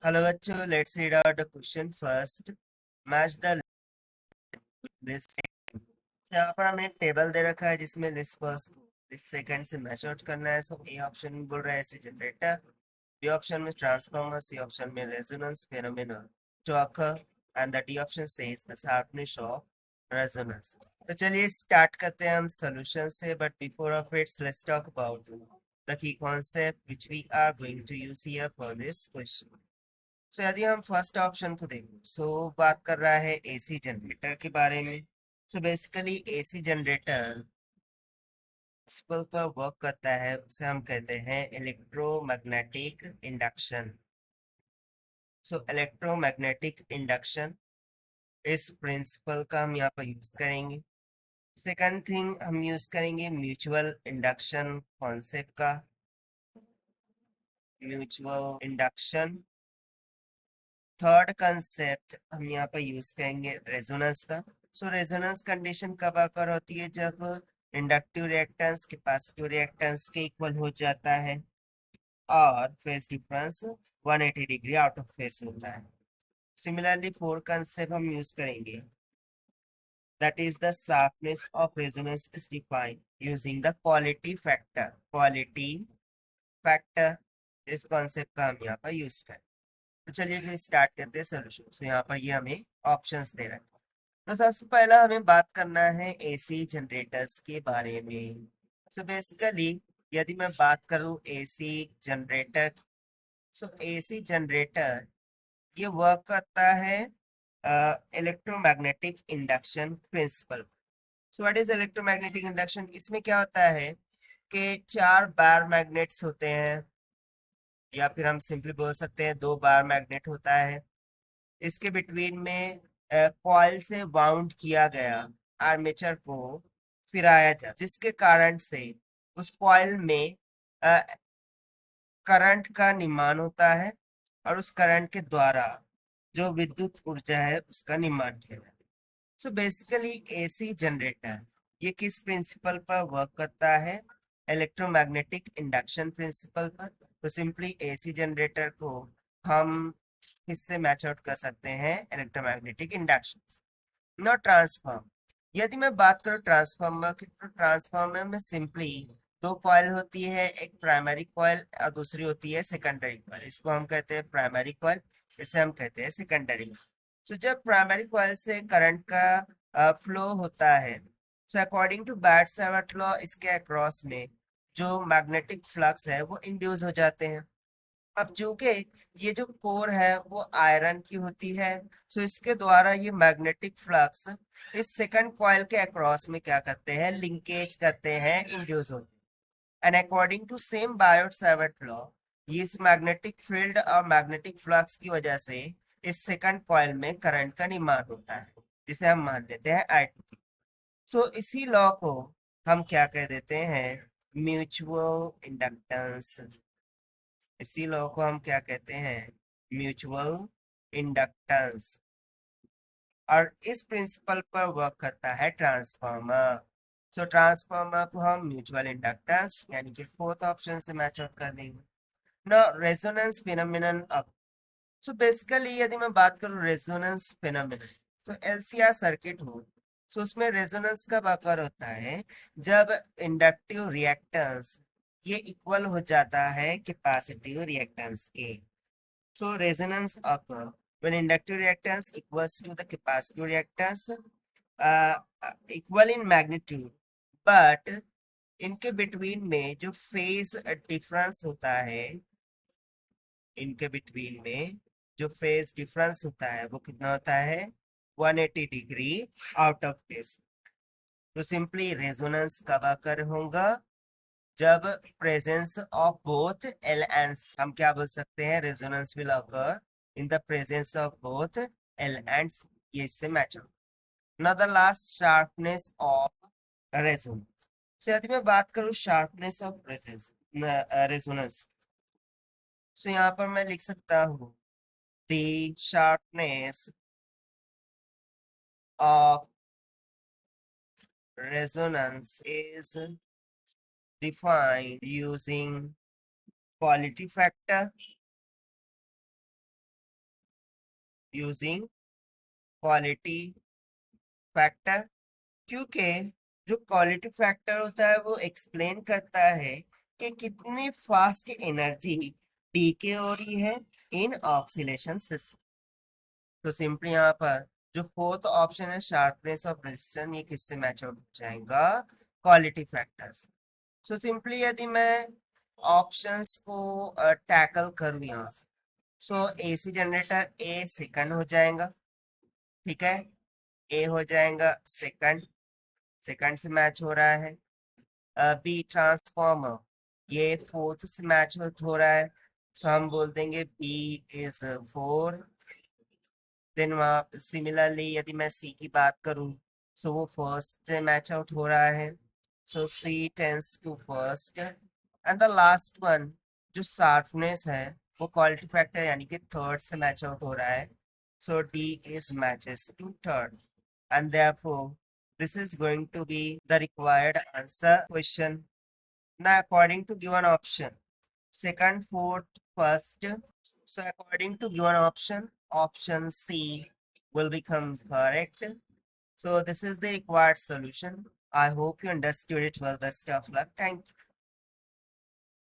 Hello बच्चों, let's read out the question first. Match the list. यहाँ पर हमें एक टेबल दे रखा है जिसमें लिस्ट फर्स्ट लिस्ट सेकंड से मैच आउट करना है। सो ए ऑप्शन बोल रहा है एसी जनरेटर, बी ऑप्शन में ट्रांसफार्मर, सी ऑप्शन में resonance phenomena to occur and the D option says the sharpness of resonance. तो चलिए स्टार्ट करते हैं हम सॉल्यूशन से, but before of its let's talk about the key concept which we are going to use here for this question. So यदि हम first option को देखें, सो बात कर रहा है एसी जनरेटर के बारे में। So basically AC generator principle पर वर्क करता है, उसे हम कहते हैं electromagnetic induction. So electromagnetic induction इस प्रिंसिपल का हम यहाँ पर यूज करेंगे। सेकंड थिंग हम यूज करेंगे म्यूचुअल इंडक्शन कॉन्सेप्ट का। Mutual induction. थर्ड कंसेप्ट हम यहाँ पर यूज करेंगे रेजोनेंस का। सो रेजोनेंस कंडीशन कब आकर होती है? जब इंडक्टिव रिएक्टेंस कैपेसिटिव रिएक्टेंस के इक्वल हो जाता है और phase difference 180 degree out of phase होता है। सिमिलरली फोर कंसेप्ट हम यूज करेंगे, that is the sharpness of resonance is defined using the quality factor। quality factor इस कॉन्सेप्ट का हम यहाँ पर यूज करें। तो चलिए फिर स्टार्ट करते हैं सोल्यूशन। तो यहाँ पर ये हमें ऑप्शंस दे रहे हैं। तो सबसे पहला हमें बात करना है एसी जनरेटर्स के बारे में। सो बेसिकली यदि मैं बात करूं एसी जनरेटर, सो एसी जनरेटर ये वर्क करता है electromagnetic induction principal. So what is electromagnetic induction? इसमें क्या होता है कि चार बार मैग्नेट्स होते हैं, या फिर हम सिंपली बोल सकते हैं दो बार मैग्नेट होता है। इसके बिटवीन में कॉइल से बाउंड किया गया आर्मेचर को फिराया जाता, जिसके कारण से उस कॉइल में करंट का निर्माण होता है और उस करंट के द्वारा जो विद्युत ऊर्जा है उसका निर्माण किया जाता है। सो बेसिकली एसी जनरेटर ये किस प्रिंसिपल पर वर्क करता है? इलेक्ट्रोमैग्नेटिक इंडक्शन प्रिंसिपल पर। तो सिंपली एसी जनरेटर को हम किससे मैच आउट कर सकते हैं? Electromagnetic induction. Not transform. यदि मैं बात करूं ट्रांसफार्मर की, तो ट्रांसफार्मर में सिंपली दो कॉइल होती है, एक प्राइमरी कॉइल और दूसरी होती है सेकेंडरी कॉइल। इसको हम कहते हैं प्राइमरी कॉइल, इसे हम कहते हैं सेकेंडरी। तो जब प्राइमरी कॉइल से करंट का फ्लो होता है, so according to Biot-Savart law इसके अक्रॉस में जो मैग्नेटिक फ्लक्स है वो इंड्यूस हो जाते हैं। अब चूंकि ये जो कोर है वो आयरन की होती है, सो इसके द्वारा ये मैग्नेटिक फ्लक्स इस सेकंड कॉइल के अक्रॉस में क्या करते हैं? लिंकेज करते हैं, इंड्यूस होते हैं। And according to same Biot-Savart law, ये इस मैग्नेटिक फील्ड और मैग्नेटिक फ्लक्स की वजह से इस सेकंड कॉइल में करंट का निर्माण होता है, जिसे हम मान लेते हैं I2। सो इसी लॉ को हम क्या कह देते हैं? Mutual inductance. इसी लॉ को हम क्या कहते हैं? Mutual inductance. और इस प्रिंसिपल पर वर्क करता है ट्रांसफार्मर। सो ट्रांसफार्मर को हम म्यूचुअल इंडक्टेंस यानी कि फोर्थ ऑप्शन से मैच आउट कर देंगे। ना रेजोनेंस फिनोमिनन। अब सो बेसिकली यदि मैं बात करूं रेजोनेंस फिनोमिनन, तो एलसीआर सर्किट हो, सो उसमें रेजोनेंस कब अकर होता है? जब इंडक्टिव रिएक्टेंस ये इक्वल हो जाता है कैपेसिटिव रिएक्टेंस के। So resonance occur when inductive reactance equals to the capacitive reactance, equal in magnitude, but इनके बिटवीन में जो फेज डिफरेंस होता है, इनके बिटवीन में जो फेज डिफरेंस होता है वो कितना होता है? 180 डिग्री आउट ऑफ फेज। तो सिंपली रेजोनेंस कब अकर होगा? जब presence of both L and, हम क्या बोल सकते हैं? Resonance will occur in the presence of both L and. ये इससे मैच हो। Now the last, sharpness of resonance. So यदि मैं बात करूं शार्पनेस ऑफ रेजोनेंस, सो यहाँ पर मैं लिख सकता हूँ the sharpness of resonance is defined using quality factor using quality factor, क्योंकि जो क्वालिटी फैक्टर होता है वो एक्सप्लेन करता है कि कितनी फास्ट एनर्जी डीके हो रही है इन ऑक्सीलेशन सिस्टम। तो सिंपली यहाँ पर जो फोर्थ ऑप्शन है शार्पनेस ऑफ प्रिसिजन, ये किससे मैच आउट हो जाएगा? Quality factors. सो सिंपली यदि मैं ऑप्शंस को टैकल करूँ यहाँ से, सो एसी जनरेटर ए सेकंड हो जाएगा, ठीक है, ए हो जाएगा सेकंड, सेकंड से मैच हो रहा है। बी ट्रांसफॉर्मर, ये फोर्थ से मैच हो रहा है, सो हम बोल देंगे बी इज फोर। देन वहाँ सिमिलरली यदि मैं सी की बात करूँ, सो वो फर्स्ट से मैच आउट हो रहा है, so C tends to first. And the last one जो शार्पनेस है वो क्वालिटी फैक्टर यानी कि थर्ड से मैच आउट हो रहा है, so D is matches to third, and therefore this is going to be the required answer question. Now according to given option, second, fourth, first. So according to given option, option C will become correct. So this is the required solution. I hope you understood it well. Best of luck. Thank you.